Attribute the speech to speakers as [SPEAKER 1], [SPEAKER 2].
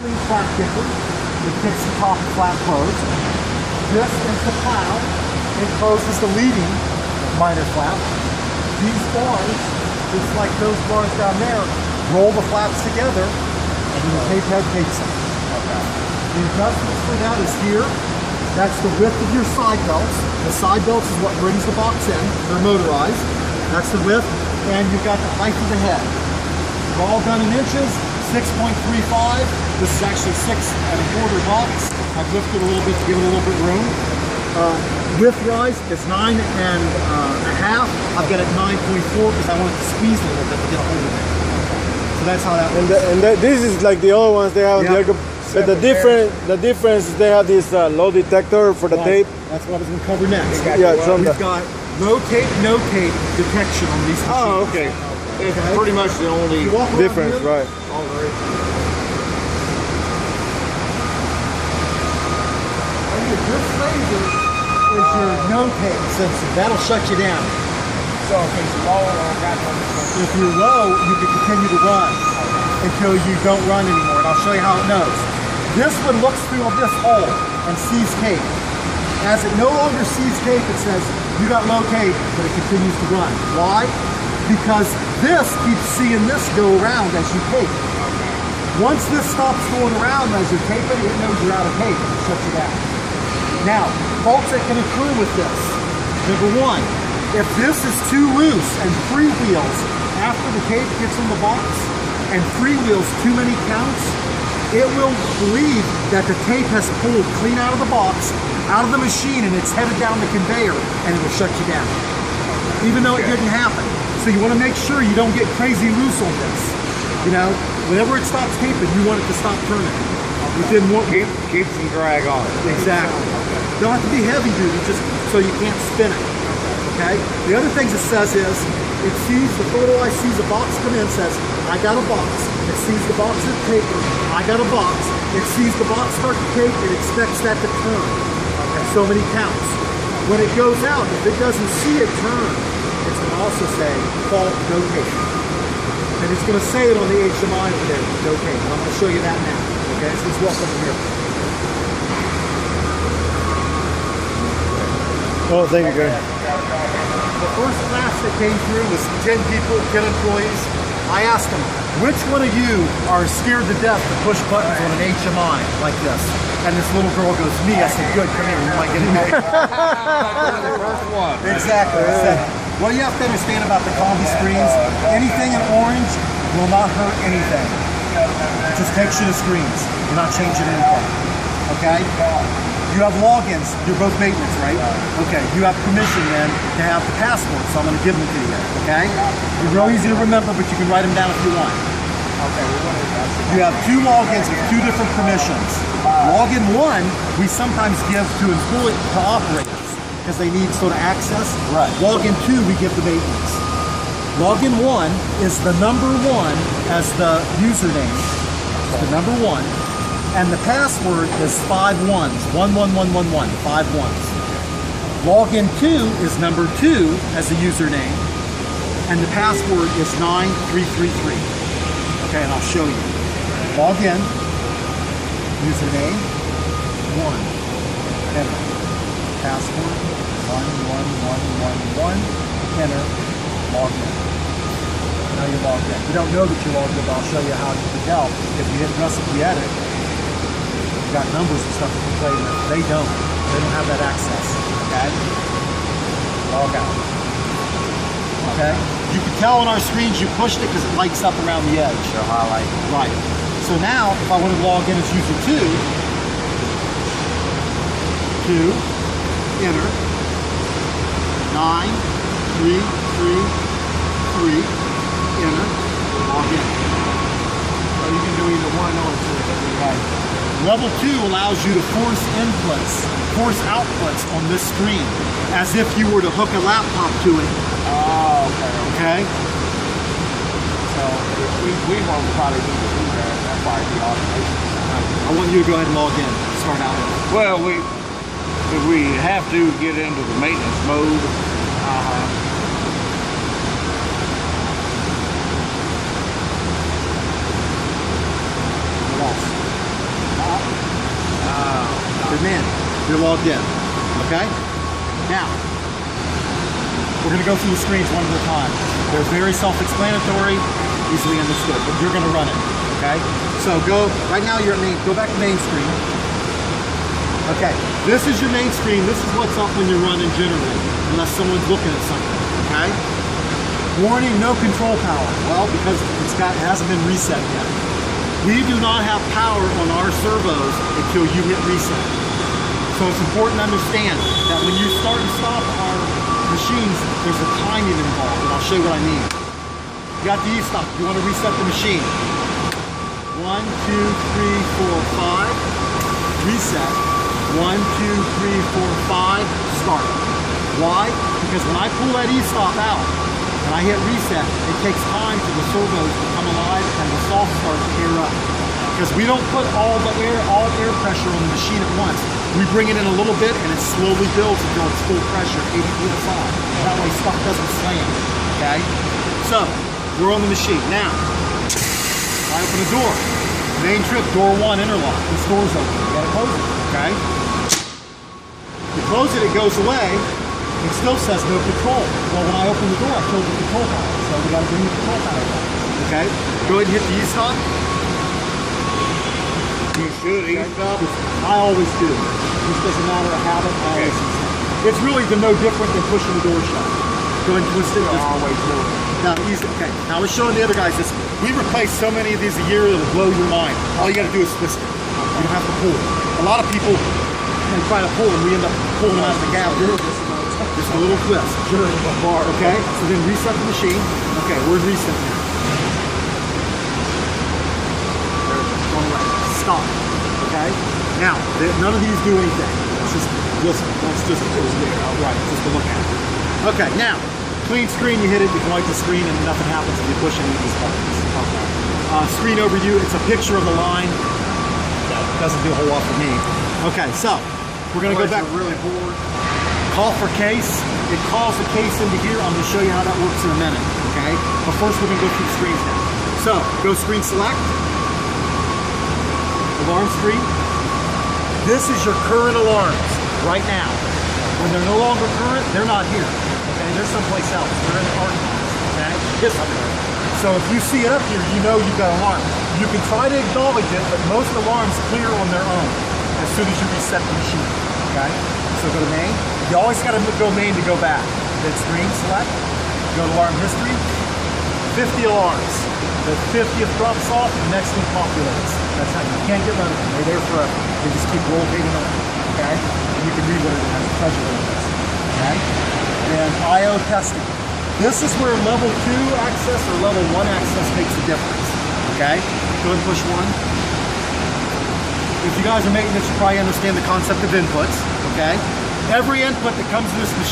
[SPEAKER 1] 3 flat kicker. It kicks the top of flat closed. This is the plow. It closes the leading minor flap. These bars, just like those bars down there, roll the flaps together, and then the tape head takes them. Okay. The adjustments for that is here. That's the width of your side belts. The side belts is what brings the box in. They're motorized. That's the width, and you've got the height of the head. They're all done in inches, 6.35. This is actually 6.25 box. I've lifted a little bit to give it a little bit room. Width rise is 9.5. I've got it 9.4 because I want it to squeeze a little bit to get a hold of it. So that's how that works.
[SPEAKER 2] And this is like the other ones they have. Yep. But the difference is they have this low detector for the tape.
[SPEAKER 1] That's what I was going to cover next.
[SPEAKER 2] Yeah,
[SPEAKER 1] we've got low tape, no tape detection on these machines.
[SPEAKER 3] Oh, okay. It's pretty much the only
[SPEAKER 2] difference,
[SPEAKER 1] here,
[SPEAKER 2] right?
[SPEAKER 3] All right.
[SPEAKER 1] This laser is your no tape sensor. That'll shut you down.
[SPEAKER 3] So if it's low or got
[SPEAKER 1] if you're low, you can continue to run until you don't run anymore. And I'll show you how it knows. This one looks through this hole and sees tape. As it no longer sees tape, it says you got low tape, but it continues to run. Why? Because this keeps seeing this go around as you tape. Once this stops going around as you're taping, it knows you're out of tape. It shuts you down. Now, faults that can occur with this. Number one, if this is too loose and freewheels after the tape gets in the box and freewheels too many counts, it will believe that the tape has pulled clean out of the box, out of the machine, and it's headed down the conveyor, and it will shut you down, even though it didn't happen. So you want to make sure you don't get crazy loose on this. You know, whenever it stops taping, you want it to stop turning. Within one,
[SPEAKER 3] keep some drag on it.
[SPEAKER 1] Exactly. Don't have to be heavy duty, just so you can't spin it. Okay? The other things it says is, it sees, the photo eye sees a box come in, says, I got a box. It sees the box is taken, I got a box. It sees the box start to take, it expects that to turn at so many counts. When it goes out, if it doesn't see it turn, it's going to also say, fault, no tape. And it's going to say it on the HMI over there, no tape. And I'm going to show you that now. Okay, so let's walk over here.
[SPEAKER 2] Oh, thank you, Gary.
[SPEAKER 1] The first class that came through was 10 people, 10 employees. I asked them, which one of you are scared to death to push buttons on an HMI like this? And this little girl goes, me. I said, good, come here, we might get in there.
[SPEAKER 3] The first one.
[SPEAKER 1] Exactly. I said, what you have to understand about the Combi screens, anything in orange will not hurt anything. It just takes you to screens. You're not changing anything. Okay? You have logins. You're both maintenance, right? Okay. You have permission then to have the passwords, so I'm going to give them to you. Okay? They're real easy to remember, but you can write them down if you want.
[SPEAKER 3] Okay.
[SPEAKER 1] You have 2 logins with 2 different permissions. Login 1, we sometimes give to operators because they need sort of access.
[SPEAKER 3] Right.
[SPEAKER 1] Login 2, we give to maintenance. Login 1 is the number 1 as the username. It's the number 1. And the password is 5 ones. 11111. 5 ones. Login 2 is number 2 as the username. And the password is 9333. Okay, and I'll show you. Log in. Username 1. Enter. Password 11111. Enter. Log in. Now you're logged in. You don't know that you're logged in, but I'll show you how you can tell. If you hit recipe edit, you've got numbers and stuff you can play with. They don't. They don't have that access. Okay? Log out. Okay? You can tell on our screens you pushed it because it lights up around the edge.
[SPEAKER 3] So highlight.
[SPEAKER 1] Right. So now, if I want to log in as user 2, enter, 9333, enter, log in.
[SPEAKER 3] So you can do either one or 2.
[SPEAKER 1] Right. Level 2 allows you to force outputs on this screen, as if you were to hook a laptop to it.
[SPEAKER 3] Oh, okay.
[SPEAKER 1] Okay?
[SPEAKER 3] So we won't probably need to do that. That'll probably be automation.
[SPEAKER 1] I want you to go ahead and log in. Start out.
[SPEAKER 3] Well, if we have to get into the maintenance mode.
[SPEAKER 1] You're logged in, okay? Now, we're gonna go through the screens one at a time. They're very self-explanatory, easily understood, but you're gonna run it, okay? So right now you're at main, go back to main screen. Okay, this is your main screen. This is what's up when you're running generally, unless someone's looking at something, okay? Warning, no control power. Well, because it hasn't been reset yet. We do not have power on our servos until you hit reset. So it's important to understand that when you start and stop our machines, there's a timing involved, and I'll show you what I mean. You got the E-stop. You want to reset the machine. 1, 2, 3, 4, 5. Reset. 1, 2, 3, 4, 5. Start. Why? Because when I pull that E-stop out and I hit reset, it takes time for the servos to come alive and the soft start to air up. Because we don't put all air pressure on the machine at once. We bring it in a little bit and it slowly builds until it's full pressure, 80 psi. That way stuff doesn't slam, okay? So, we're on the machine. Now, I open the door. Main trip, door 1, interlock. This door's open. You gotta close it, okay? You close it, it goes away. It still says no control. Well, when I open the door, I killed the control panel. So we gotta bring the control panel back, okay? Go ahead and hit the E-stop.
[SPEAKER 3] You should E-stop.
[SPEAKER 1] I always do. This doesn't matter a habit. I always use it. It's really no different than pushing the door shut. Go ahead and twist it.
[SPEAKER 3] Always do it.
[SPEAKER 1] Now, easy. Okay. Now, I was showing the other guys this. We replaced so many of these a year it'll blow your mind. All you got to do is twist it. You don't have to pull. A lot of people try to pull and we end up pulling them out of the gap. Just a little twist. Okay. So then reset the machine. Okay. Where's reset now? Stop. Okay. Now, none of these do anything. It's just listen. Let's just right. Just to look at it. Okay. Now. Clean screen, you hit it, you can wipe the screen and nothing happens if you push any of these buttons. Screen overview, it's a picture of the line. That doesn't do a whole lot for me. Okay, so we're gonna go back.
[SPEAKER 3] Really bored.
[SPEAKER 1] Call for case. It calls the case into here. I'm gonna show you how that works in a minute, okay? But first we're gonna go through the screens now. So, go screen select. Alarm screen. This is your current alarms right now. When they're no longer current, they're not here. Okay, they're someplace else. They're in the archives. Okay? So if you see it up here, you know you've got an alarm. You can try to acknowledge it, but most alarms clear on their own as soon as you reset the machine. Okay? So go to main. You always got to go main to go back. Then screen select. Go to alarm history. 50 alarms. The 50th drops off, the next one populates. That's how you can't get rid of them. They're there forever. They just keep rotating on. Okay? And you can read what it has. Pleasure it is. Okay? And I/O testing. This is where level 2 access or level 1 access makes a difference. Okay? Go ahead and push 1. If you guys are making this, you probably understand the concept of inputs. Okay? Every input that comes to this machine